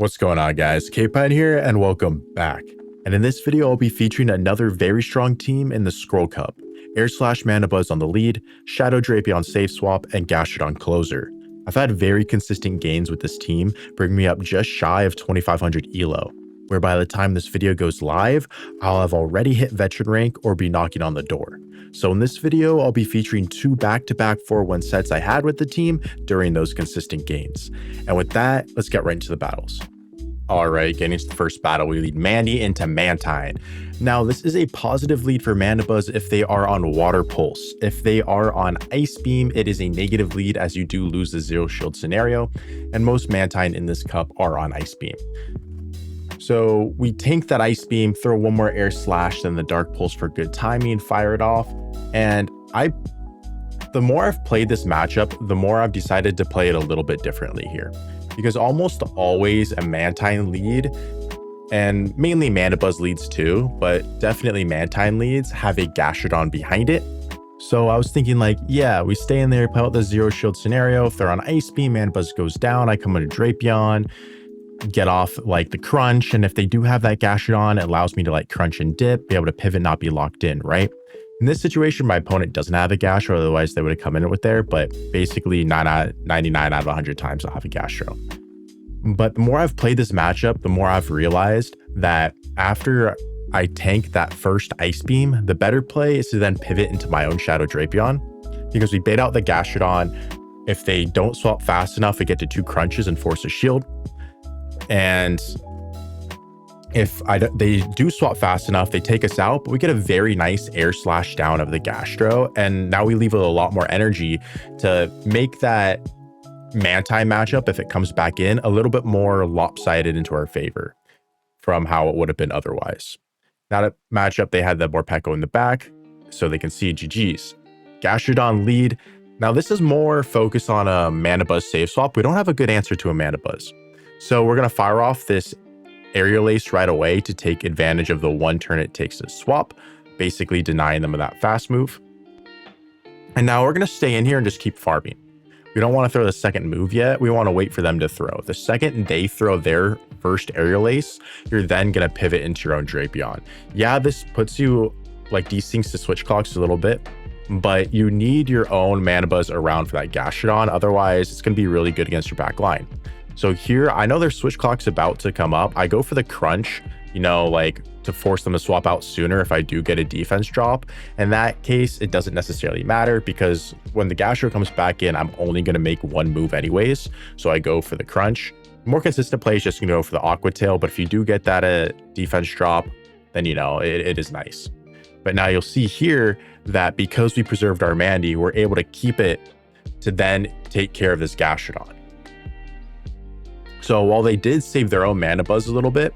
What's going on, guys? K-Pine here and welcome back. And in this video, I'll be featuring another very strong team in the Scroll Cup. Air Slash Mandibuzz on the lead, Shadow Drapion safe swap, and Gastrodon closer. I've had very consistent gains with this team, bringing me up just shy of 2500 elo, where by the time this video goes live, I'll have already hit veteran rank or be knocking on the door. So in this video, I'll be featuring two back-to-back 4-1 sets I had with the team during those consistent gains. And with that, let's get right into the battles. All right, getting into the first battle, we lead Mandy into Mantine. Now, this is a positive lead for Mandibuzz if they are on Water Pulse. If they are on Ice Beam, it is a negative lead as you do lose the Zero Shield scenario, and most Mantine in this cup are on Ice Beam. So we tank that Ice Beam, throw one more Air Slash, then the Dark Pulse for good timing, fire it off. And the more I've played this matchup, the more I've decided to play it a little bit differently here. Because almost always a Mantine lead, and mainly Mandibuzz leads too, but definitely Mantine leads have a Gastrodon behind it. So I was thinking like, yeah, we stay in there, play out the Zero Shield scenario. If they're on Ice Beam, Mandibuzz goes down, I come into Drapion, get off like the crunch, and if they do have that Gastrodon, it allows me to like crunch and dip, be able to pivot, not be locked in, right? In this situation, my opponent doesn't have a Gastro, otherwise they would have come in with there, but basically 99 out of 100 times I'll have a Gastro. But the more I've played this matchup, the more I've realized that after I tank that first Ice Beam, the better play is to then pivot into my own Shadow Drapion, because we bait out the Gastrodon. If they don't swap fast enough, we get to 2 crunches and force a shield. And if they do swap fast enough, they take us out, but we get a very nice Air Slash down of the Gastro. And now we leave with a lot more energy to make that Mantine matchup, if it comes back in, a little bit more lopsided into our favor from how it would have been otherwise. Now that matchup, they had the Morpeko in the back, so they can see GG's. Gastrodon lead. Now this is more focused on a Mandibuzz safe swap. We don't have a good answer to a Mandibuzz. So we're going to fire off this Aerial Ace right away to take advantage of the 1 turn it takes to swap, basically denying them of that fast move. And now we're going to stay in here and just keep farming. We don't want to throw the second move yet. We want to wait for them to throw. The second they throw their first Aerial Ace, you're then going to pivot into your own Drapion. Yeah, this puts you like desyncs the switch clocks a little bit, but you need your own Mandibuzz around for that Gastrodon. Otherwise, it's going to be really good against your back line. So here, I know their switch clock's about to come up. I go for the crunch, you know, like to force them to swap out sooner if I do get a defense drop. In that case, it doesn't necessarily matter because when the Gastro comes back in, I'm only going to make 1 move anyways. So I go for the crunch. More consistent play is just going to go for the Aqua Tail. But if you do get that defense drop, then, you know, it is nice. But now you'll see here that because we preserved our Mandy, we're able to keep it to then take care of this Gastrodon. So while they did save their own Mandibuzz a little bit,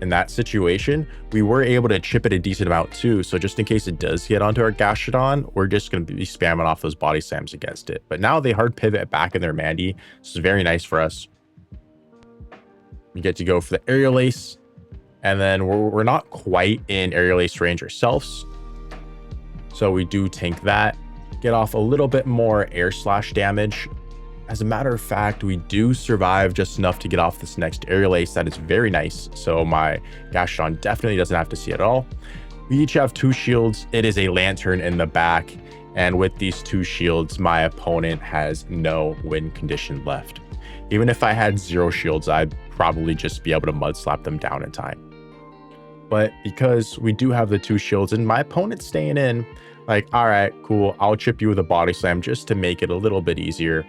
in that situation, we were able to chip it a decent amount too. So just in case it does get onto our Gastrodon, we're just going to be spamming off those body slams against it. But now they hard pivot back in their Mandy. This is very nice for us. We get to go for the Aerial Ace. And then we're not quite in Aerial Ace range ourselves. So we do tank that, get off a little bit more Air Slash damage. As a matter of fact, we do survive just enough to get off this next Aerial Ace. That is very nice. So my Gastrodon definitely doesn't have to see it at all. We each have 2 shields. It is a Lanturn in the back. And with these 2 shields, my opponent has no win condition left. Even if I had 0 shields, I'd probably just be able to mud slap them down in time. But because we do have the 2 shields and my opponent's staying in, like, all right, cool. I'll chip you with a body slam just to make it a little bit easier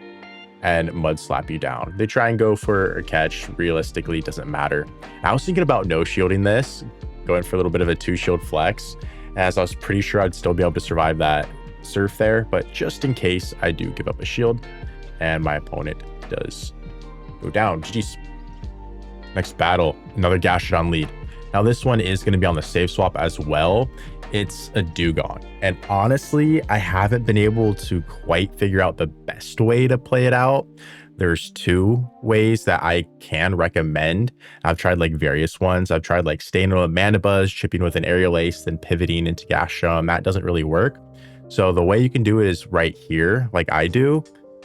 and mud slap you down. They try and go for a catch. Realistically, it doesn't matter. I was thinking about no shielding this, going for a little bit of a 2 shield flex, as I was pretty sure I'd still be able to survive that surf there. But just in case, I do give up a shield and my opponent does go down. GG's. Next battle, another Gastrodon lead. Now this one is going to be on the safe swap as well. It's a Dewgong. And honestly, I haven't been able to quite figure out the best way to play it out. There's 2 ways that I can recommend. I've tried like various ones. I've tried like staying with Mandibuzz, chipping with an Aerial Ace, then pivoting into Gastrodon. That doesn't really work. So the way you can do it is right here, like I do,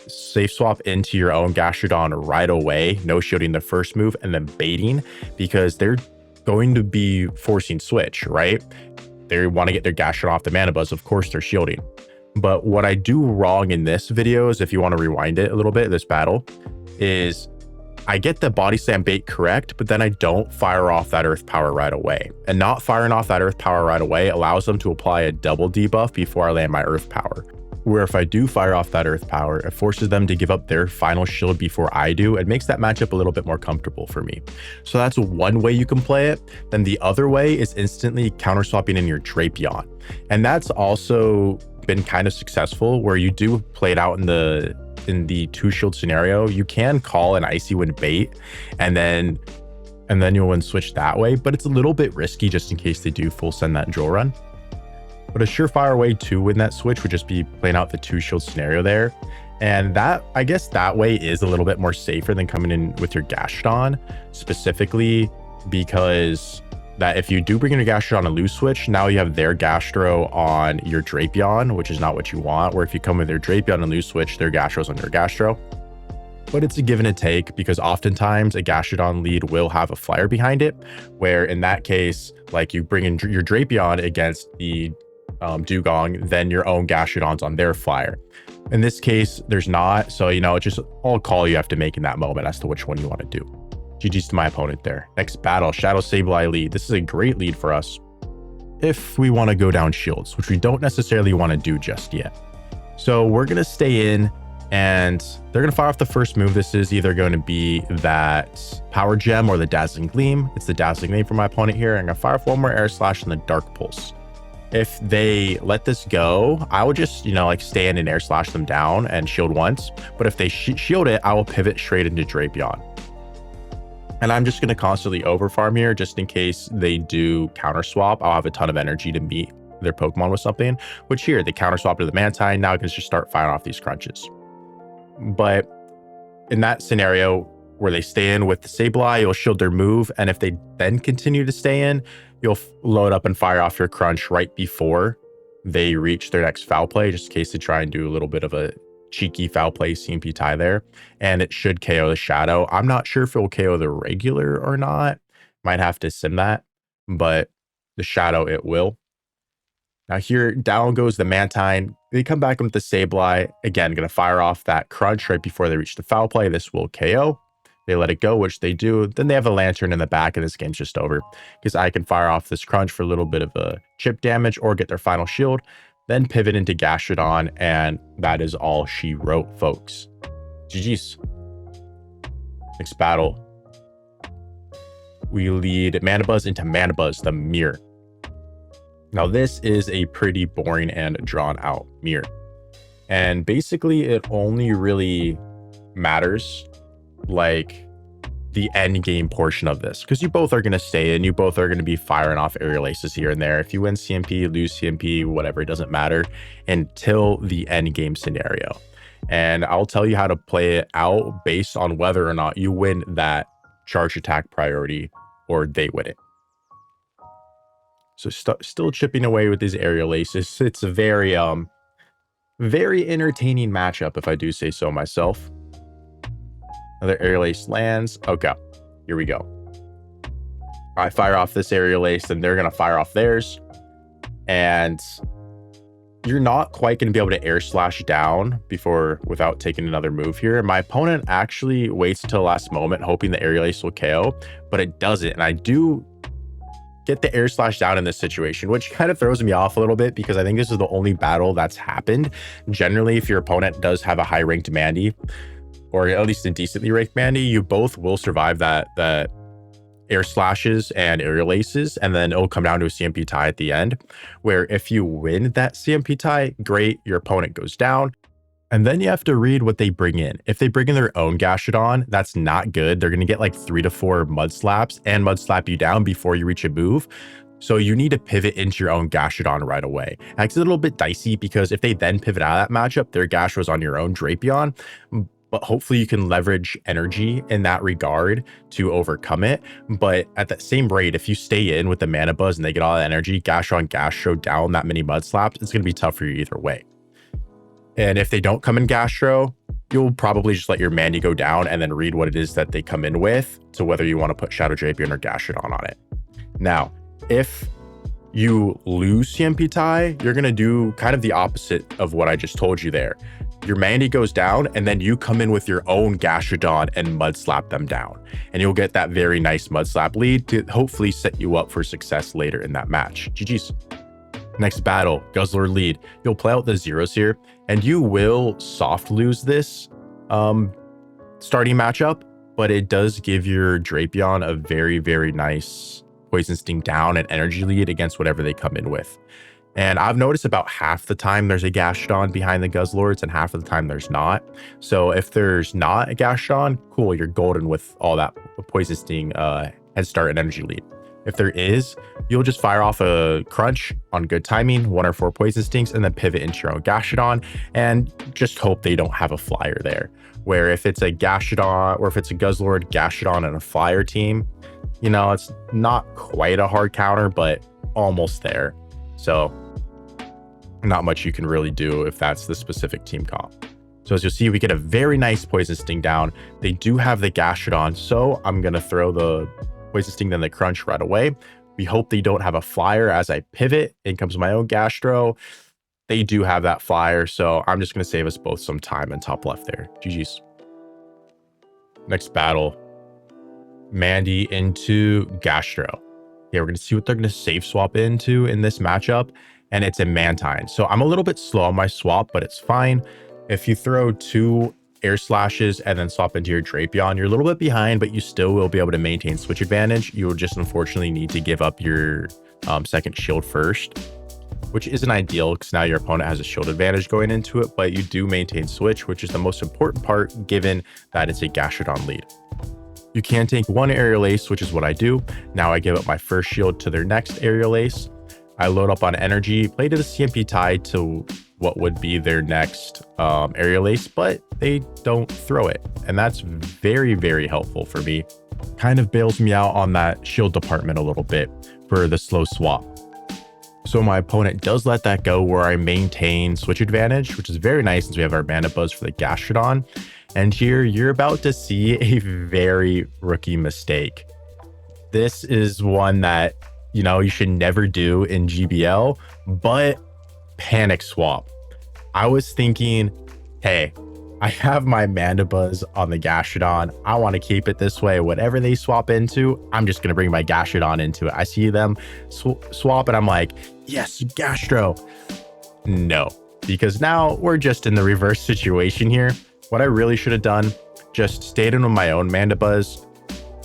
safe swap into your own Gastrodon right away, no shielding the first move, and then baiting, because they're going to be forcing switch, right? They want to get their Gastrodon off the Mandibuzz. Of course, they're shielding. But what I do wrong in this video is, if you want to rewind it a little bit, this battle, is I get the body slam bait correct, but then I don't fire off that earth power right away. And not firing off that earth power right away allows them to apply a double debuff before I land my earth power. Where if I do fire off that earth power, it forces them to give up their final shield before I do. It makes that matchup a little bit more comfortable for me. So that's one way you can play it. Then the other way is instantly counter swapping in your Drapion. And that's also been kind of successful, where you do play it out in the two shield scenario. You can call an Icy Wind bait and then you'll win switch that way, but it's a little bit risky just in case they do full send that drill run. But a surefire way to win that switch would just be playing out the two shield scenario there. And that, I guess that way is a little bit more safer than coming in with your Gastrodon, specifically because that if you do bring in a Gastrodon and lose switch, now you have their Gastro on your Drapion, which is not what you want. Where if you come with their Drapion and lose switch, their Gastro's on your Gastro. But it's a give and a take, because oftentimes a Gastrodon lead will have a flyer behind it, where in that case, like you bring in your Drapion against the Dewgong, then your own Gastrodon's on their flyer. In this case, there's not. So, you know, it's just all call you have to make in that moment as to which one you want to do. GG's to my opponent there. Next battle, Shadow Sableye lead. This is a great lead for us if we want to go down shields, which we don't necessarily want to do just yet. So we're going to stay in, and they're going to fire off the first move. This is either going to be that Power Gem or the Dazzling Gleam. It's the Dazzling Gleam for my opponent here. I'm going to fire off one more Air Slash and the Dark Pulse. If they let this go, I will just, you know, like stand and Air Slash them down and shield once. But if they shield it, I will pivot straight into Drapion. And I'm just going to constantly overfarm here just in case they do counter swap. I'll have a ton of energy to meet their Pokemon with something, which here they counter swap to the Mantine. Now I can just start firing off these crunches. But in that scenario where they stay in with the Sableye, you'll shield their move. And if they then continue to stay in, you'll load up and fire off your crunch right before they reach their next foul play, just in case they try and do a little bit of a cheeky foul play CMP tie there. And it should KO the Shadow. I'm not sure if it will KO the regular or not. Might have to sim that, but the Shadow it will. Now here, down goes the Mantine. They come back with the Sableye. Again, going to fire off that crunch right before they reach the foul play. This will KO. They let it go, which they do. Then they have a Lanturn in the back, and this game's just over, because I can fire off this crunch for a little bit of a chip damage or get their final shield, then pivot into Gastrodon, and that is all she wrote, folks. GG's. Next battle, we lead Mandibuzz into Mandibuzz, the mirror. Now this is a pretty boring and drawn out mirror. And basically it only really matters like the end game portion of this, because you both are going to stay in, you both are going to be firing off aerial aces here and there. If you win CMP, lose CMP, whatever, it doesn't matter until the end game scenario. And I'll tell you how to play it out based on whether or not you win that charge attack priority or they win it. So still chipping away with these aerial aces. It's a very entertaining matchup, if I do say so myself. Another aerial ace lands. Okay, here we go. I fire off this aerial ace, and they're going to fire off theirs. And you're not quite going to be able to air slash down without taking another move here. My opponent actually waits until the last moment, hoping the aerial ace will KO, but it doesn't. And I do get the air slash down in this situation, which kind of throws me off a little bit, because I think this is the only battle that's happened. Generally, if your opponent does have a high ranked Mandy, or at least a decently ranked Mandy, you both will survive that air slashes and aerial aces, and then it'll come down to a CMP tie at the end, where if you win that CMP tie, great, your opponent goes down. And then you have to read what they bring in. If they bring in their own Gastrodon, that's not good. They're going to get like 3 to 4 mud slaps and mud slap you down before you reach a move. So you need to pivot into your own Gastrodon right away. And it's a little bit dicey, because if they then pivot out of that matchup, their Gastro's on your own Drapion. But hopefully you can leverage energy in that regard to overcome it. But at that same rate, if you stay in with the Mandibuzz and they get all that energy, Gastro on Gastro down that many mud slaps, it's going to be tough for you either way. And if they don't come in Gastro, you'll probably just let your Mandy go down and then read what it is that they come in with to whether you want to put Shadow Drapion or Gastrodon on it. Now, if you lose CMP tie, you're going to do kind of the opposite of what I just told you there. Your Mandy goes down and then you come in with your own Gastrodon and Mud Slap them down. And you'll get that very nice Mud Slap lead to hopefully set you up for success later in that match. GG's. Next battle, Guzzlord Lead. You'll play out the zeros here and you will soft lose this starting matchup, but it does give your Drapion a very, very nice Poison Sting down and energy lead against whatever they come in with. And I've noticed about half the time there's a Gastrodon behind the Guzzlords and half of the time there's not. So if there's not a Gastrodon, cool, you're golden with all that Poison Sting head start and energy lead. If there is, you'll just fire off a Crunch on good timing, 1 or 4 Poison Stings, and then pivot into your own Gastrodon and just hope they don't have a flyer there. Where if it's a Gastrodon or if it's a Guzzlord, Gastrodon, and a flyer team, you know, it's not quite a hard counter, but almost there. So not much you can really do if that's the specific team comp. So as you'll see, we get a very nice Poison Sting down. They do have the Gastrodon, so I'm going to throw the Poison Sting, then the Crunch right away. We hope they don't have a flyer as I pivot. In comes my own Gastro. They do have that flyer, so I'm just going to save us both some time in top left there. GG's. Next battle. Mandy into Gastro. Yeah, we're going to see what they're going to safe swap into in this matchup, and it's a Mantine. So I'm a little bit slow on my swap, but it's fine. If you throw 2 Air Slashes and then swap into your Drapion, you're a little bit behind, but you still will be able to maintain switch advantage. You will just unfortunately need to give up your second shield first, which isn't ideal because now your opponent has a shield advantage going into it, but you do maintain switch, which is the most important part given that it's a Gastrodon lead. You can take 1 Aerial Ace, which is what I do. Now I give up my first shield to their next Aerial Ace. I load up on energy, play to the CMP tie to what would be their next Aerial Ace, but they don't throw it. And that's very, very helpful for me. Kind of bails me out on that shield department a little bit for the slow swap. So my opponent does let that go where I maintain switch advantage, which is very nice since we have our Mandibuzz for the Gastrodon. And here you're about to see a very rookie mistake. This is one that, you know, you should never do in GBL, but panic swap. I was thinking, hey, I have my Mandibuzz on the Gastrodon. I want to keep it this way. Whatever they swap into, I'm just going to bring my Gastrodon into it. I see them swap and I'm like, yes, Gastro. No, because now we're just in the reverse situation here. What I really should have done, just stayed in with my own Mandibuzz.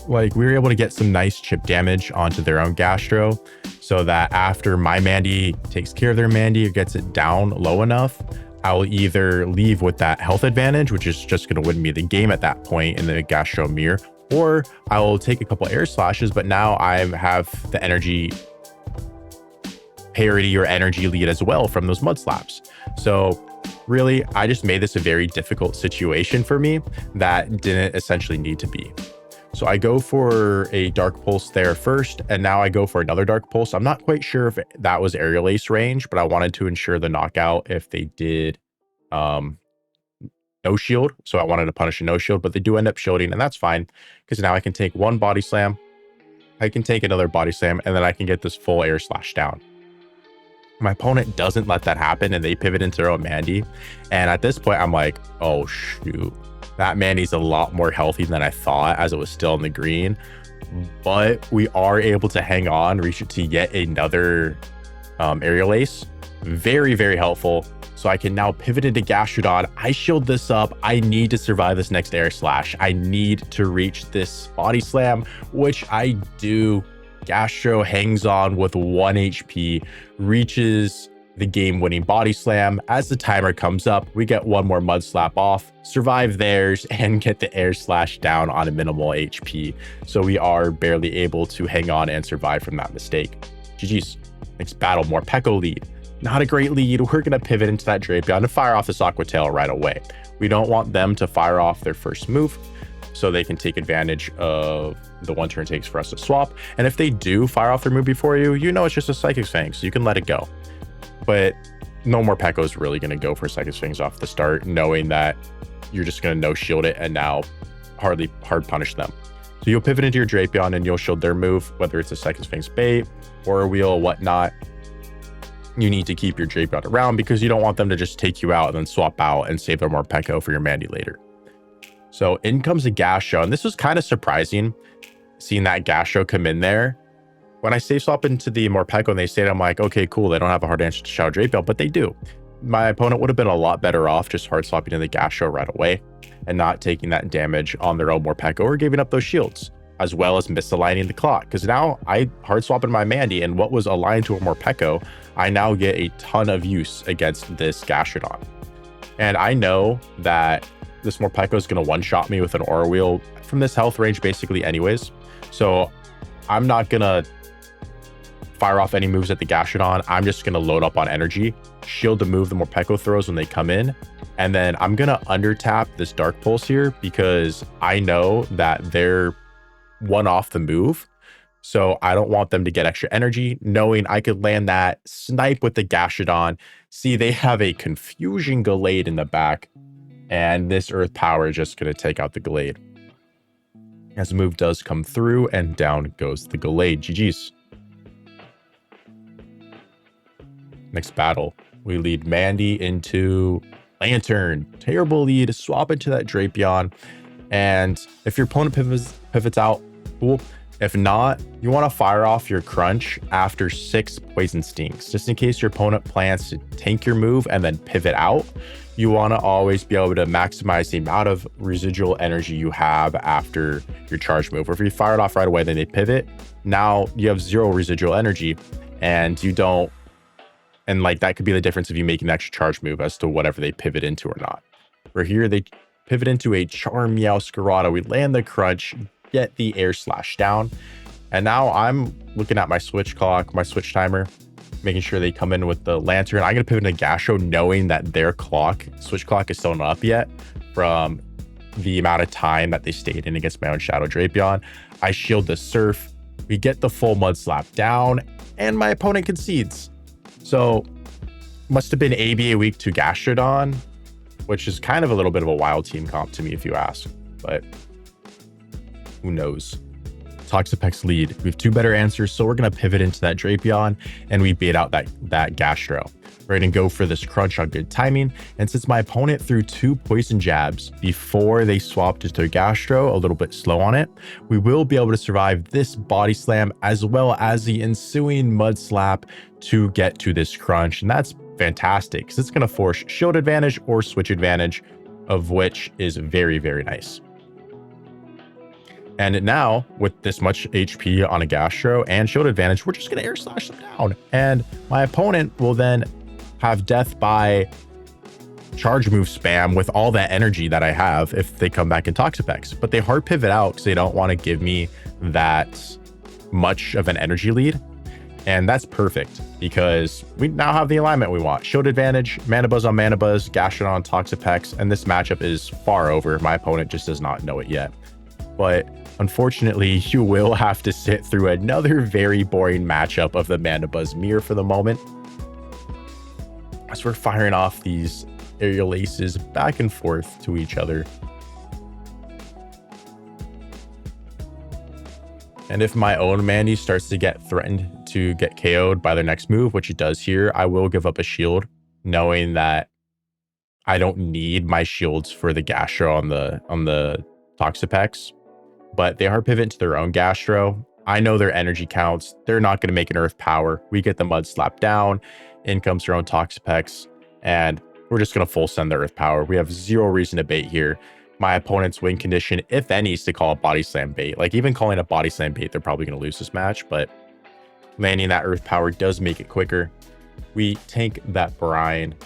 Like, we were able to get some nice chip damage onto their own Gastro so that after my Mandy takes care of their Mandy or gets it down low enough, I'll either leave with that health advantage, which is just going to win me the game at that point in the Gastro mirror, or I will take a couple Air Slashes, but now I have the energy parity or energy lead as well from those Mud Slaps. So really, I just made this a very difficult situation for me that didn't essentially need to be. So I go for a Dark Pulse there first, and now I go for another Dark Pulse. I'm not quite sure if that was Aerial Ace range, but I wanted to ensure the knockout if they did no shield. So I wanted to punish a no shield, but they do end up shielding, and that's fine because now I can take 1 Body Slam, I can take another Body Slam, and then I can get this full Air Slash down. My opponent doesn't let that happen, and they pivot into their own Mandy. And at this point, I'm like, oh, shoot. That Mandy's a lot more healthy than I thought as it was still in the green. But we are able to hang on, reach it to yet another Aerial Ace. Very, very helpful. So I can now pivot into Gastrodon. I shield this up. I need to survive this next Air Slash. I need to reach this Body Slam, which I do. Gastro hangs on with 1 HP, reaches the game-winning Body Slam. As the timer comes up, we get 1 more Mud Slap off, survive theirs, and get the Air Slash down on a minimal HP. So we are barely able to hang on and survive from that mistake. GG's. Next battle, Morpeko Lead. Not a great lead. We're going to pivot into that Drapion and fire off this Aqua Tail right away. We don't want them to fire off their first move, so they can take advantage of the 1 turn takes for us to swap. And if they do fire off their move before you, you know it's just a Psychic Fang, so you can let it go. But no Morpeko is really going to go for Psychic Fangs off the start, knowing that you're just going to no shield it and now hard punish them. So you'll pivot into your Drapion and you'll shield their move, whether it's a Second Sphinx bait or a wheel or whatnot. You need to keep your Drapion around because you don't want them to just take you out and then swap out and save their Morpeko for your Mandy later. So in comes a Gastro, and this was kind of surprising seeing that Gastro come in there. When I safe swap into the Morpeko and they say it, I'm like, okay, cool. They don't have a hard answer to Shadow Drapion, but they do. My opponent would have been a lot better off just hard swapping in the Gastro right away and not taking that damage on their own Morpeko or giving up those shields, as well as misaligning the clock. Because now I hard swap in my Mandy, and what was aligned to a Morpeko, I now get a ton of use against this Gastrodon. And I know that this Morpeko is going to one-shot me with an Aura Wheel from this health range basically anyways. So I'm not going to fire off any moves at the Gastrodon. I'm just going to load up on energy, shield the move the Morpeko throws when they come in, and then I'm going to under tap this Dark Pulse here because I know that they're one off the move. So I don't want them to get extra energy, knowing I could land that snipe with the Gastrodon. See, they have a Confusion Gallade in the back, and this Earth Power is just going to take out the Gallade. As the move does come through, and down goes the Gallade. GG's. Next battle, we lead Mandy into Lanturn. Terrible lead, swap into that Drapion. And if your opponent pivots out, cool. If not, you want to fire off your Crunch after 6 Poison Stings. Just in case your opponent plans to tank your move and then pivot out, you want to always be able to maximize the amount of residual energy you have after your charge move. Or if you fire it off right away, then they pivot, now you have 0 residual energy and you don't, and like that could be the difference of you making an extra charge move as to whatever they pivot into or not. Where here they pivot into a Charmeowscarada. We land the Crunch, get the Air Slash down, and now I'm looking at my switch clock, my switch timer, making sure they come in with the Lanturn. I'm gonna pivot into Gastro knowing that their switch clock is still not up yet from the amount of time that they stayed in against my own Shadow Drapion. I shield the Surf, we get the full Mud Slap down, and my opponent concedes. So must have been ABA week to Gastrodon, which is kind of a little bit of a wild team comp to me if you ask, but who knows. Toxapex Lead. We have 2 better answers, so we're going to pivot into that Drapion, and we bait out that Gastro. We're going to go for this Crunch on good timing, and since my opponent threw 2 Poison Jabs before they swapped to their Gastro, a little bit slow on it, we will be able to survive this Body Slam as well as the ensuing Mud Slap to get to this Crunch, and that's fantastic because it's going to force shield advantage or switch advantage, of which is very, very nice. And now, with this much HP on a Gastro and shield advantage, we're just going to Air Slash them down. And my opponent will then have death by charge move spam with all that energy that I have if they come back in Toxapex. But they hard pivot out because they don't want to give me that much of an energy lead. And that's perfect because we now have the alignment we want. Shield advantage, Mandibuzz on Mandibuzz, Gastrodon on Toxapex, and this matchup is far over. My opponent just does not know it yet. But unfortunately, you will have to sit through another very boring matchup of the Mandibuzz Mirror for the moment, as we're firing off these aerial aces back and forth to each other. And if my own Mandy starts to get threatened to get KO'd by their next move, which it does here, I will give up a shield, knowing that I don't need my shields for the Gastro on the Toxapex. But they hard pivot to their own Gastro. I know their energy counts. They're not going to make an Earth Power. We get the Mud Slap down. In comes their own Toxapex. And we're just going to full send the Earth Power. We have 0 reason to bait here. My opponent's win condition, if any, is to call a Body Slam bait. Like, even calling a Body Slam bait, they're probably going to lose this match. But landing that Earth Power does make it quicker. We tank that Brine.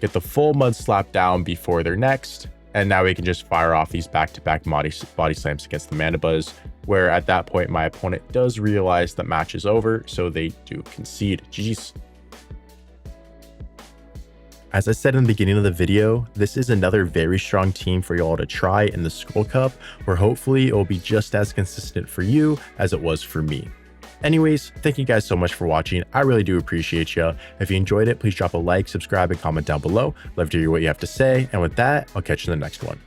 Get the full Mud Slap down before their next. And now we can just fire off these back-to-back body slams against the Mandibuzz, where at that point, my opponent does realize the match is over, so they do concede. GG's. As I said in the beginning of the video, this is another very strong team for y'all to try in the Scroll Cup, where hopefully it will be just as consistent for you as it was for me. Anyways, thank you guys so much for watching. I really do appreciate you. If you enjoyed it, please drop a like, subscribe, and comment down below. Love to hear what you have to say. And with that, I'll catch you in the next one.